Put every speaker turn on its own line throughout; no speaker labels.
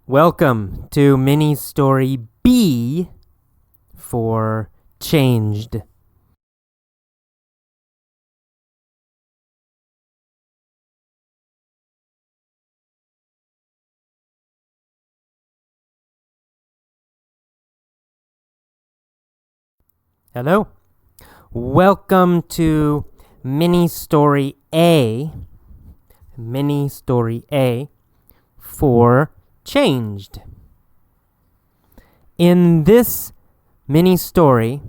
Welcome to mini story B for changed. Hello. Welcome to mini story A for changed. In this mini story,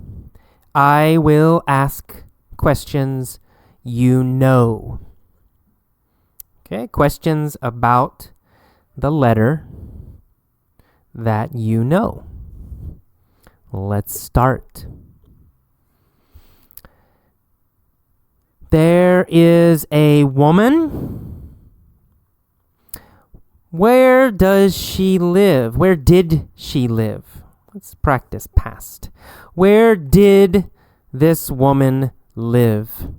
I will ask questions you know. Okay, questions about the letter that you know. Let's start. There is a woman. Where does she live? Where did she live? Let's practice past. Where did this woman live?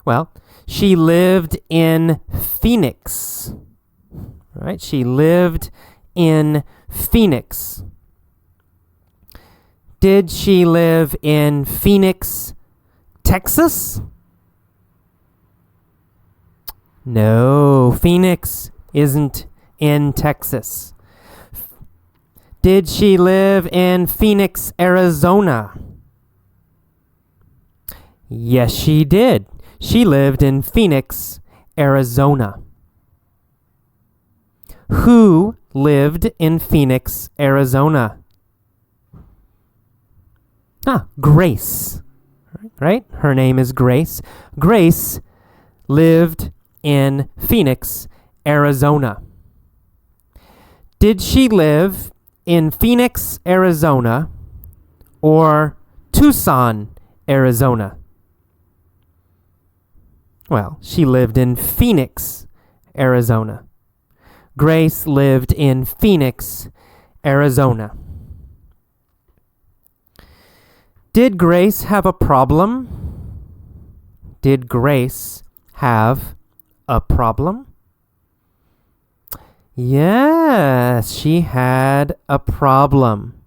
Well, she lived in Phoenix. Right? She lived in Phoenix. Did she live in Phoenix, Texas? No, Phoenix isn't in Texas. Did she live in Phoenix, Arizona? Yes, she did. She lived in Phoenix, Arizona. Who lived in Phoenix, Arizona? Grace, right? Her name is Grace. Grace lived in Phoenix, Arizona. Did she live in Phoenix, Arizona, or Tucson, Arizona? Well, she lived in Phoenix, Arizona. Grace lived in Phoenix, Arizona. Did Grace have a problem? Did Grace have a problem? Yes, she had a problem.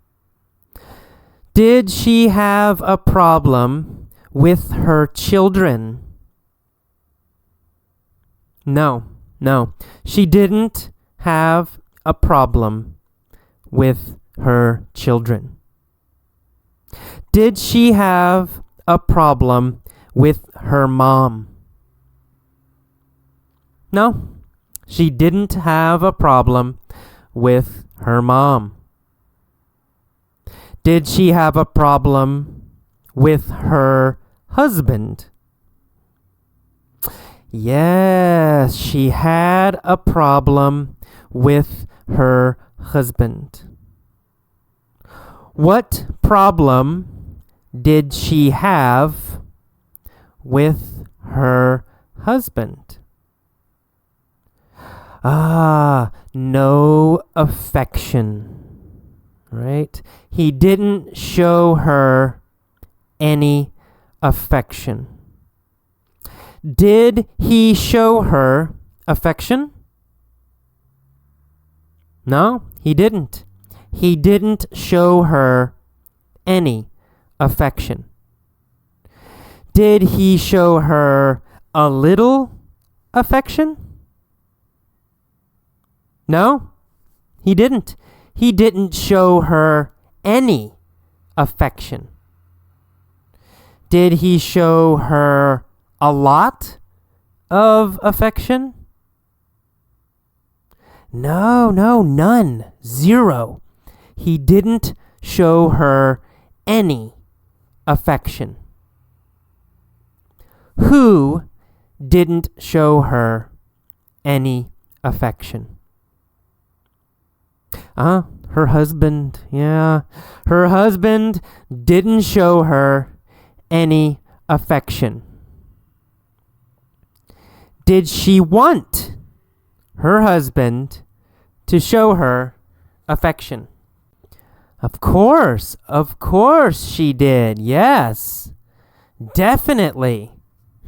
Did she have a problem with her children? No, she didn't have a problem with her children. Did she have a problem with her mom? No, she didn't have a problem with her mom. Did she have a problem with her husband? Yes, she had a problem with her husband. What problem did she have with her husband? No affection, right? He didn't show her any affection. Did he show her affection? No, he didn't. He didn't show her any affection. Did he show her a little affection? No, he didn't. He didn't show her any affection. Did he show her a lot of affection? No, none. Zero. He didn't show her any affection. Who didn't show her any affection? Her husband. Yeah, her husband didn't show her any affection. Did she want her husband to show her affection? Of course she did. Yes, definitely.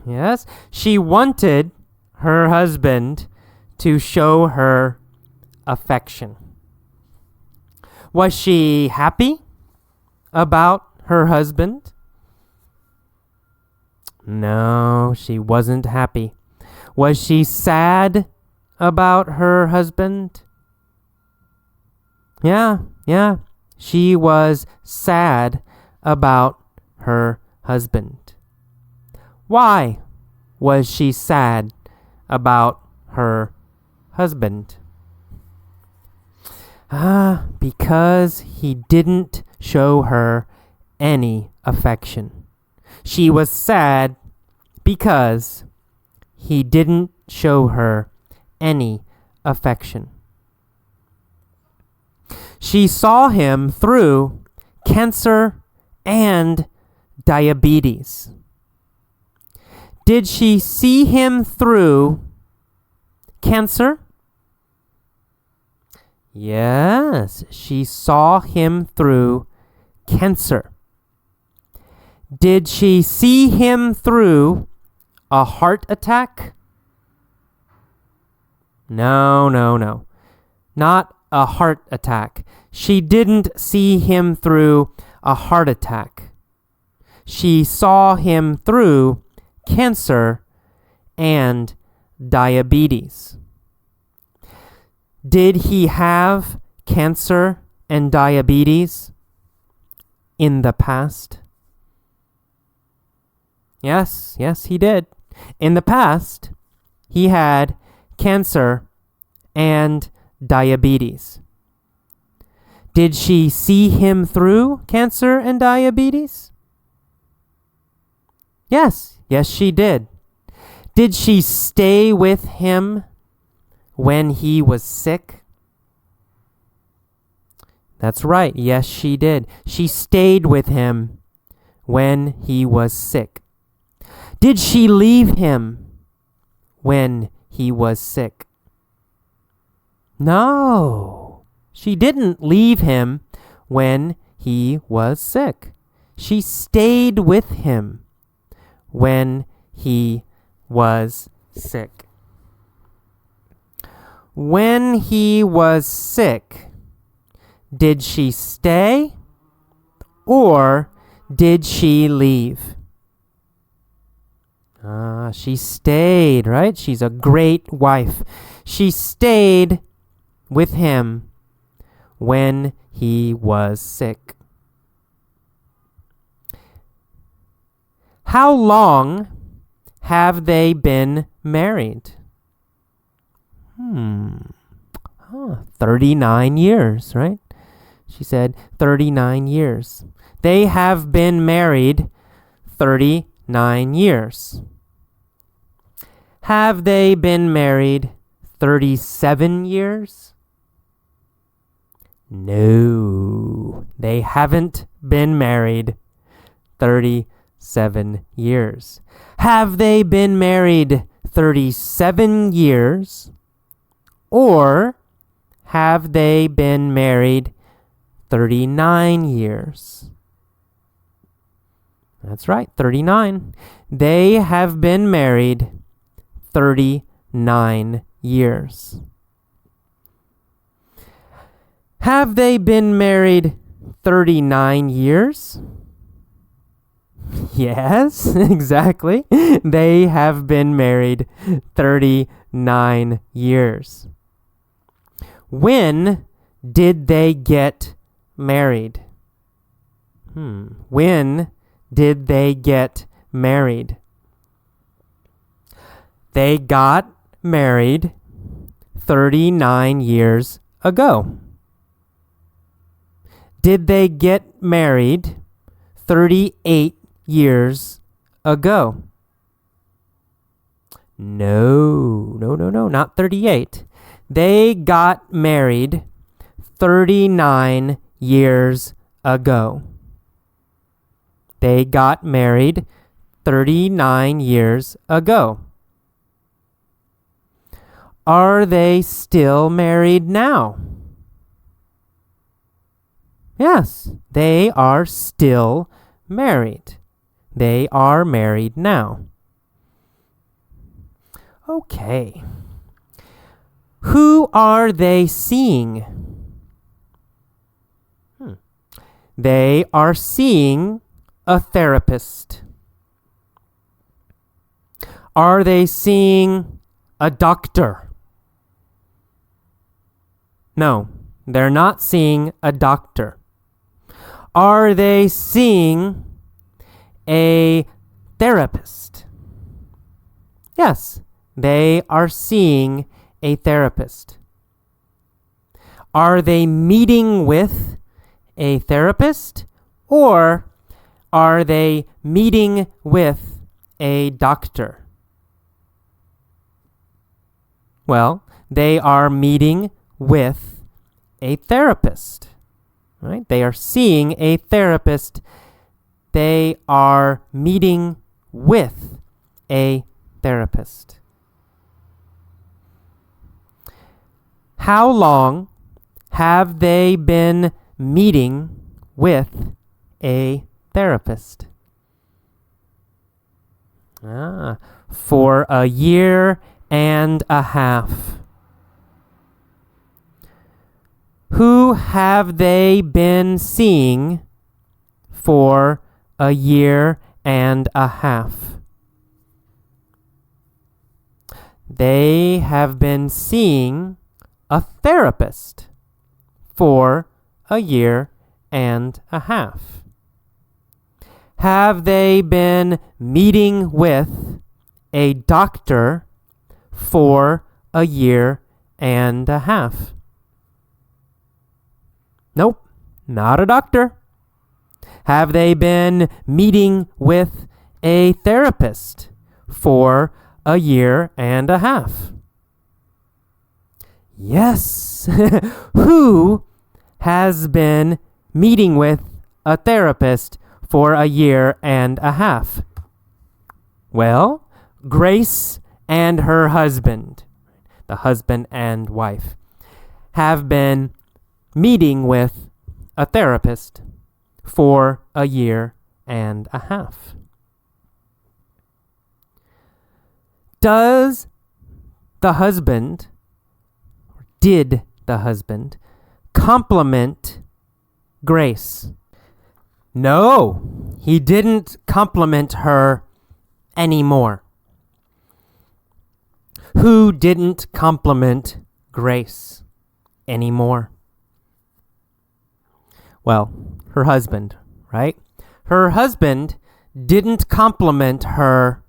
Yes, she wanted her husband to show her affection. Was she happy about her husband? No, she wasn't happy. Was she sad about her husband? Yeah, she was sad about her husband. Why was she sad about her husband? Because he didn't show her any affection. She was sad because he didn't show her any affection. She saw him through cancer and diabetes. Did she see him through cancer? Yes, she saw him through cancer. Did she see him through a heart attack? No. Not a heart attack. She didn't see him through a heart attack. She saw him through cancer and diabetes. Did he have cancer and diabetes in the past? Yes, he did. In the past, he had cancer and diabetes. Did she see him through cancer and diabetes? Yes, she did. Did she stay with him when he was sick? That's right. Yes, she did. She stayed with him when he was sick. Did she leave him when he was sick? No, she didn't leave him when he was sick. She stayed with him when he was sick. When he was sick, did she stay or did she leave? She stayed, right? She's a great wife. She stayed with him when he was sick. How long have they been married? 39 years, right? She said 39 years. They have been married 39 years. Have they been married 37 years? No, they haven't been married 37 years. Have they been married 37 years? Or have they been married 39 years? That's right, 39. They have been married 39 years. Have they been married 39 years? Yes, exactly. They have been married 39 years. When did they get married? When did they get married? They got married 39 years ago. Did they get married 38 years ago? No, not 38. They got married 39 years ago. They got married 39 years ago. Are they still married now? Yes, they are still married. They are married now. Okay. Who are they seeing? They are seeing a therapist. Are they seeing a doctor? No, they're not seeing a doctor. Are they seeing a therapist? Yes, they are seeing a therapist. Are they meeting with a therapist, or are they meeting with a doctor? Well, they are meeting with a therapist, right? They are seeing a therapist. They are meeting with a therapist. How long have they been meeting with a therapist? For a year and a half. Who have they been seeing for a year and a half? They have been seeing a therapist for a year and a half. Have they been meeting with a doctor for a year and a half? Nope, not a doctor. Have they been meeting with a therapist for a year and a half? Yes. Who has been meeting with a therapist for a year and a half? Well, Grace and her husband, the husband and wife, have been meeting with a therapist for a year and a half. Did the husband compliment Grace? No, he didn't compliment her anymore. Who didn't compliment Grace anymore? Well, her husband, right? Her husband didn't compliment her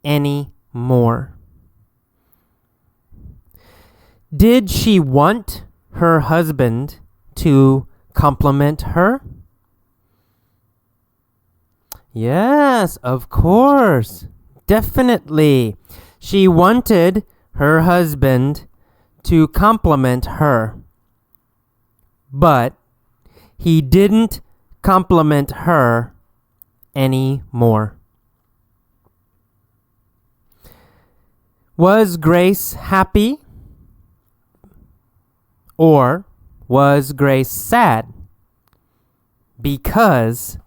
anymore. Did she want her husband to compliment her? Yes, of course. Definitely. She wanted her husband to compliment her. But he didn't compliment her anymore. Was Grace happy? Or was Grace sad because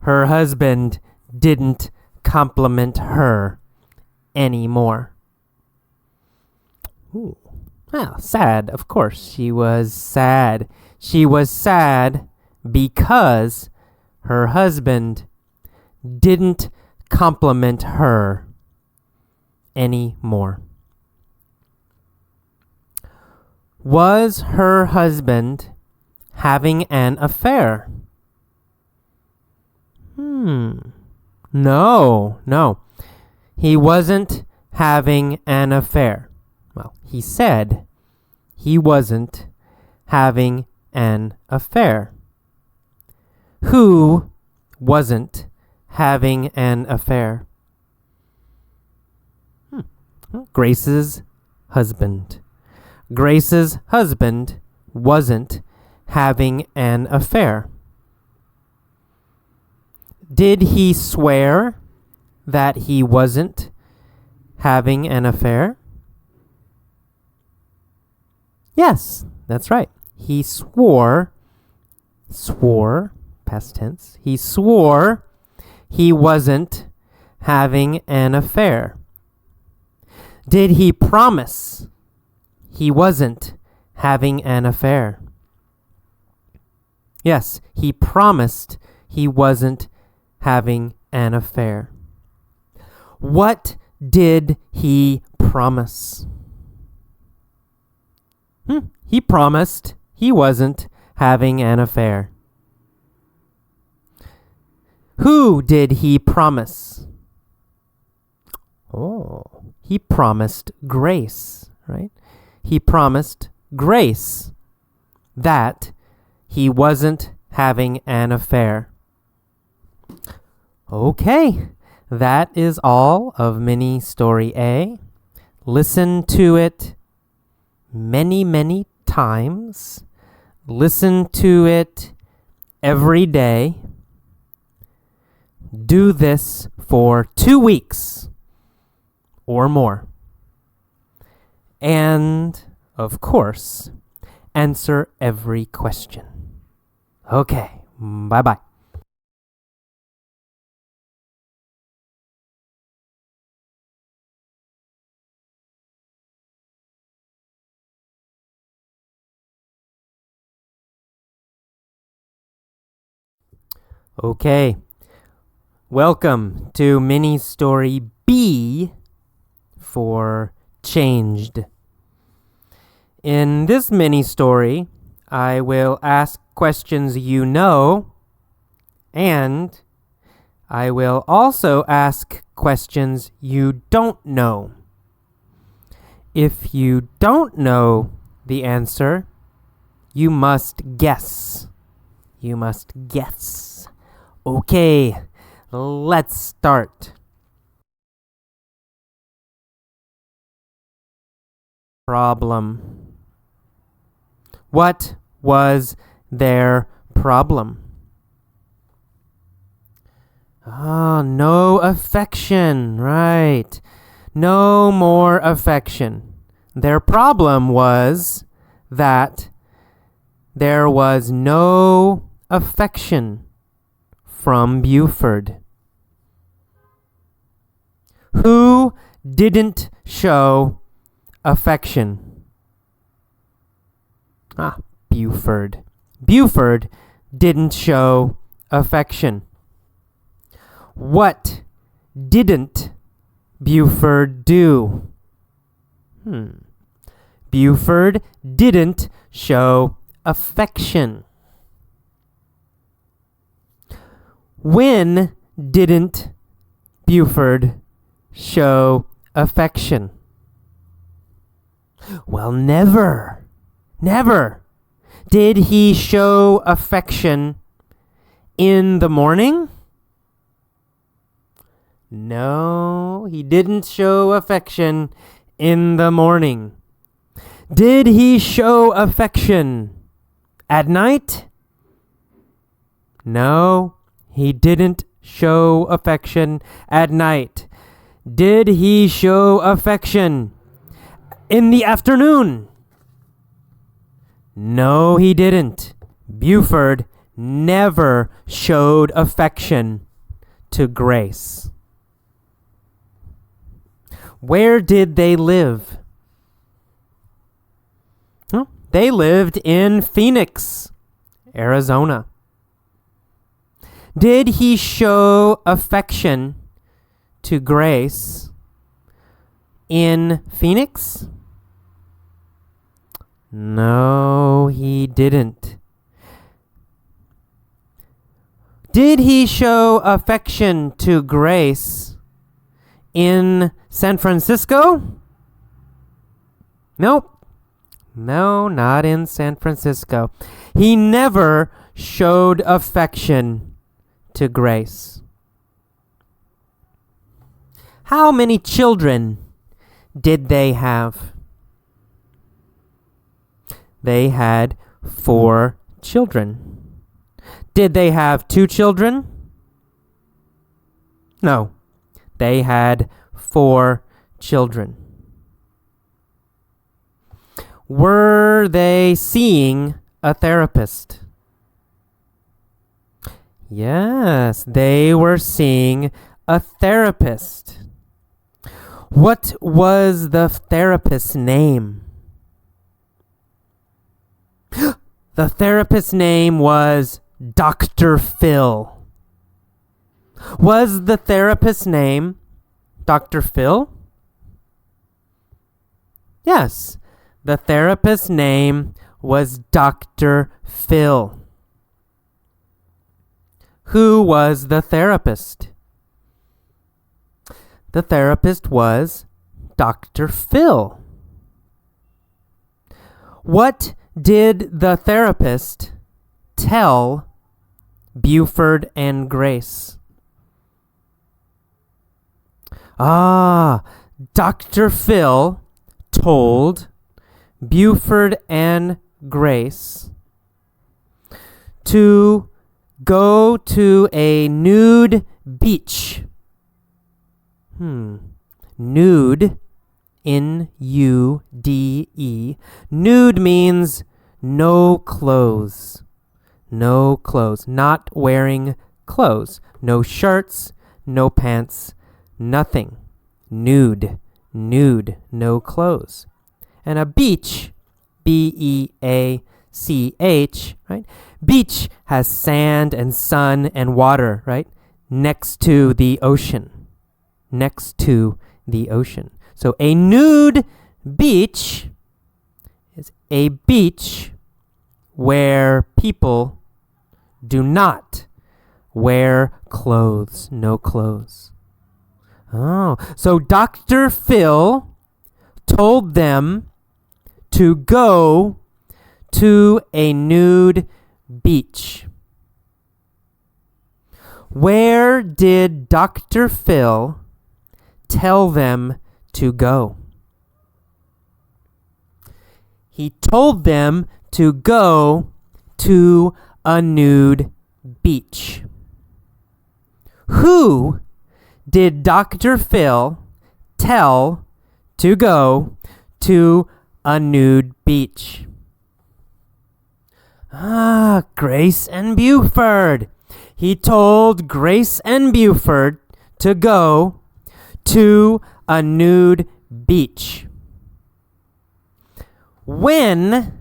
her husband didn't compliment her anymore? Ooh. Well, sad, of course. She was sad. She was sad because her husband didn't compliment her anymore. Was her husband having an affair? No. He wasn't having an affair. Well, he said he wasn't having an affair. Who wasn't having an affair? Grace's husband. Grace's husband wasn't having an affair. Did he swear that he wasn't having an affair? Yes, that's right. He swore, past tense, he swore he wasn't having an affair. Did he promise he wasn't having an affair. Yes, he promised he wasn't having an affair. What did he promise? He promised he wasn't having an affair. Who did he promise? Oh, he promised Grace, right? He promised Grace that he wasn't having an affair. Okay, that is all of mini story A. Listen to it many, many times. Listen to it every day. Do this for 2 weeks or more. And, of course, answer every question. Okay, bye-bye. Okay, welcome to mini story B for Changed. In this mini story, I will ask questions you know, and I will also ask questions you don't know. If you don't know the answer, you must guess. You must guess. Okay, let's start. Problem. What was their problem? No affection, right. No more affection. Their problem was that there was no affection from Buford. Who didn't show affection? Buford. Buford didn't show affection. What didn't Buford do? Buford didn't show affection. When didn't Buford show affection? Well, never. Never. Did he show affection in the morning? No, he didn't show affection in the morning. Did he show affection at night? No, he didn't show affection at night. Did he show affection in the afternoon? No, he didn't. Buford never showed affection to Grace. Where did they live? They lived in Phoenix, Arizona. Did he show affection to Grace in Phoenix? No, he didn't. Did he show affection to Grace in San Francisco? Nope. No, not in San Francisco. He never showed affection to Grace. How many children did they have? They had 4 children. Did they have 2 children? No, they had 4 children. Were they seeing a therapist? Yes, they were seeing a therapist. What was the therapist's name? The therapist's name was Dr. Phil. Was the therapist's name Dr. Phil? Yes, the therapist's name was Dr. Phil. Who was the therapist? The therapist was Dr. Phil. What did the therapist tell Buford and Grace? Dr. Phil told Buford and Grace to go to a nude beach. Nude, N-U-D-E. Nude means no clothes. No clothes. Not wearing clothes. No shirts, no pants, nothing. Nude. Nude. No clothes. And a beach, B-E-A-C-H, right? Beach has sand and sun and water, right? Next to the ocean. Next to the ocean. So a nude beach is a beach where people do not wear clothes. No clothes. Oh, so Dr. Phil told them to go to a nude beach. Where did Dr. Phil tell them to go? He told them to go to a nude beach. Who did Dr. Phil tell to go to a nude beach? Grace and Buford. He told Grace and Buford to go to a nude beach. When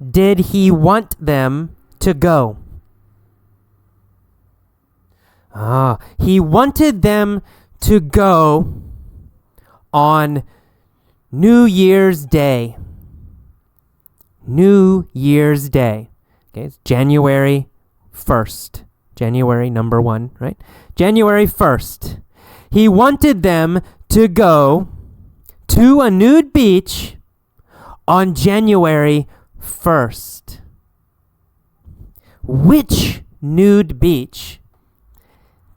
did he want them to go? He wanted them to go on New Year's Day. New Year's Day. Okay, it's January 1st. January number 1, right? January 1st. He wanted them to go to a nude beach on January 1st. Which nude beach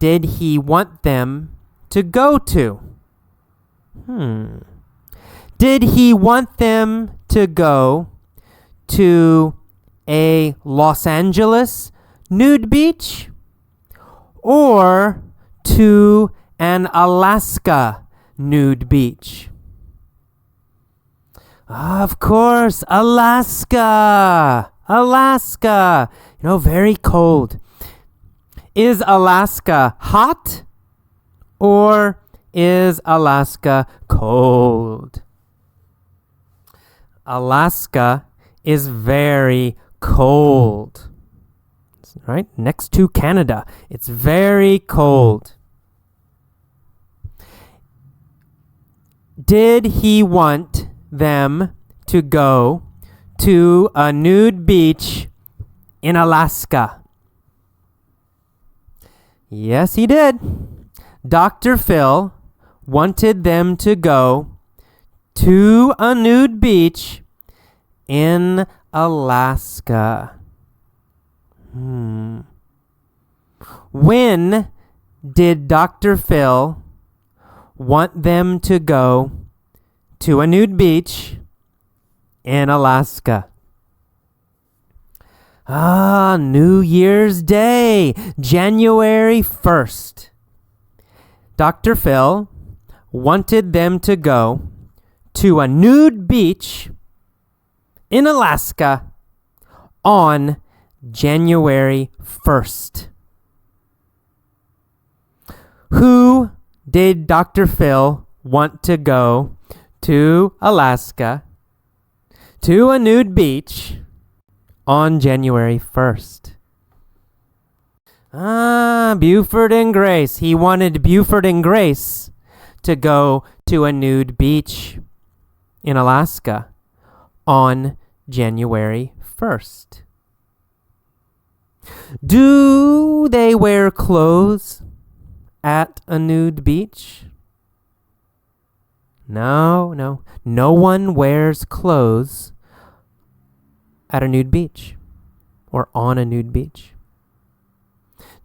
did he want them to go to? Did he want them to go to a Los Angeles nude beach or to an Alaska nude beach? Of course, Alaska. Alaska. Very cold. Is Alaska hot or is Alaska cold? Alaska is very cold. Right? Next to Canada. It's very cold. Did he want them to go to a nude beach in Alaska? Yes, he did. Dr. Phil wanted them to go to a nude beach in Alaska. When did Dr. Phil want them to go to a nude beach in Alaska? New Year's Day, January 1st. Dr. Phil wanted them to go to a nude beach in Alaska on January 1st. Who did Dr. Phil want to go to Alaska to a nude beach on January 1st? Buford and Grace. He wanted Buford and Grace to go to a nude beach in Alaska on January 1st. Do they wear clothes at a nude beach? No. No one wears clothes at a nude beach or on a nude beach.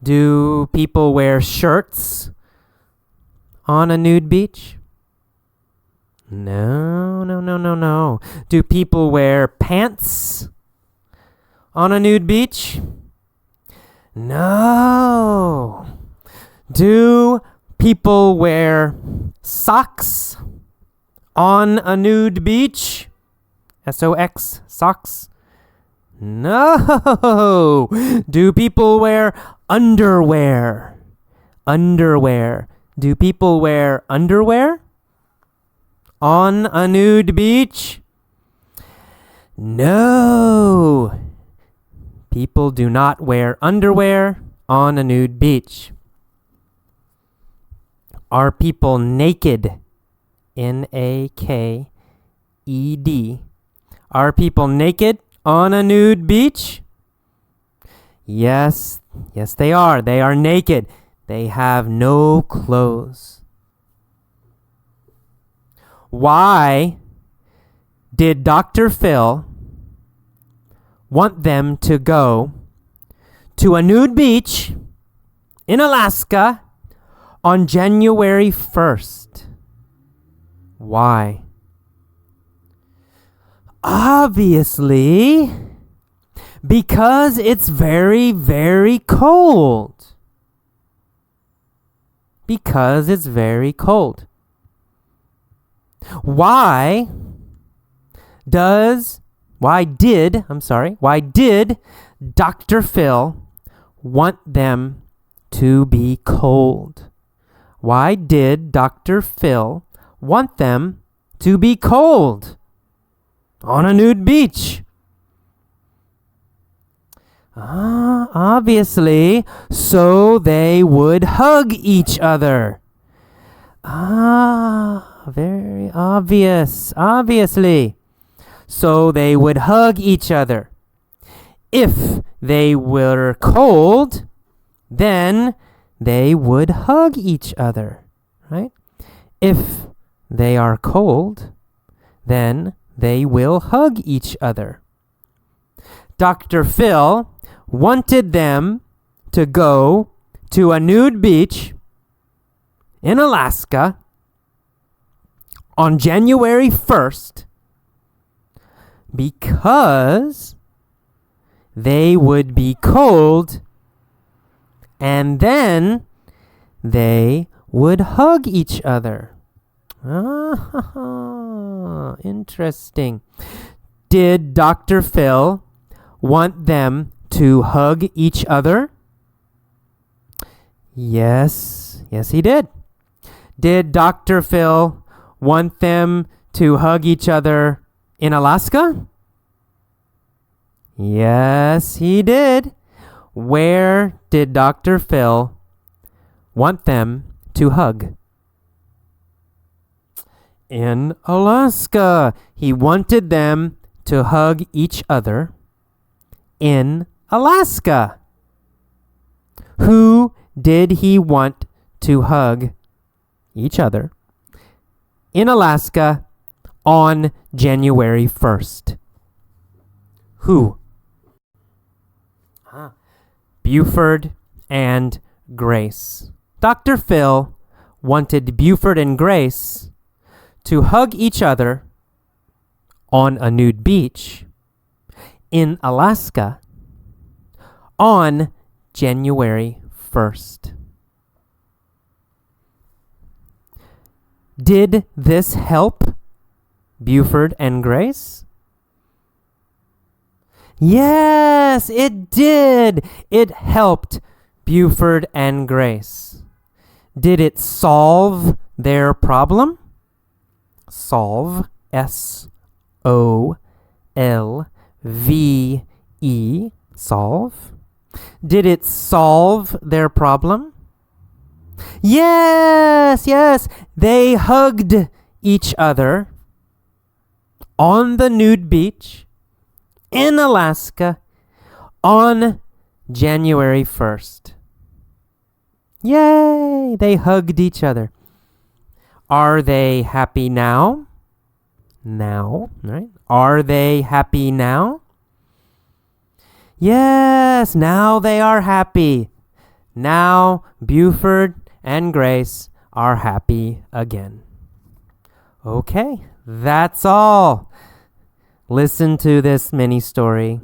Do people wear shirts on a nude beach? No. Do people wear pants on a nude beach? No. Do people wear socks on a nude beach? SOX, socks? No. Do people wear underwear? Underwear. Do people wear underwear on a nude beach? No. People do not wear underwear on a nude beach. Are people naked? NAKED. Are people naked on a nude beach? Yes, they are. They are naked. They have no clothes. Why did Dr. Phil want them to go to a nude beach in Alaska on January 1st? Why? Obviously, because it's very, very cold. Because it's very cold. Why did Dr. Phil want them to be cold? Why did Dr. Phil want them to be cold on a nude beach? Obviously, so they would hug each other. Very obvious. Obviously. So they would hug each other. If they were cold, then they would hug each other, right? If they are cold, then they will hug each other. Dr. Phil wanted them to go to a nude beach in Alaska on January 1st because they would be cold and then they would hug each other. Interesting. Did Dr. Phil want them to hug each other? Yes, he did. Did Dr. Phil want them to hug each other in Alaska? Yes, he did. Where did Dr. Phil want them to hug? In Alaska. He wanted them to hug each other in Alaska. Who did he want to hug each other in Alaska on January 1st? Who? Buford and Grace. Dr. Phil wanted Buford and Grace to hug each other on a nude beach in Alaska on January 1st. Did this help Buford and Grace? Yes, it did. It helped Buford and Grace. Did it solve their problem? Solve, SOLVE. solve. Did it solve their problem? Yes, yes. They hugged each other on the nude beach in Alaska on January 1st. Yay! They hugged each other. Are they happy now? Now, right? Are they happy now? Yes, now they are happy. Now Buford and Grace are happy again. Okay, that's all. Listen to this mini story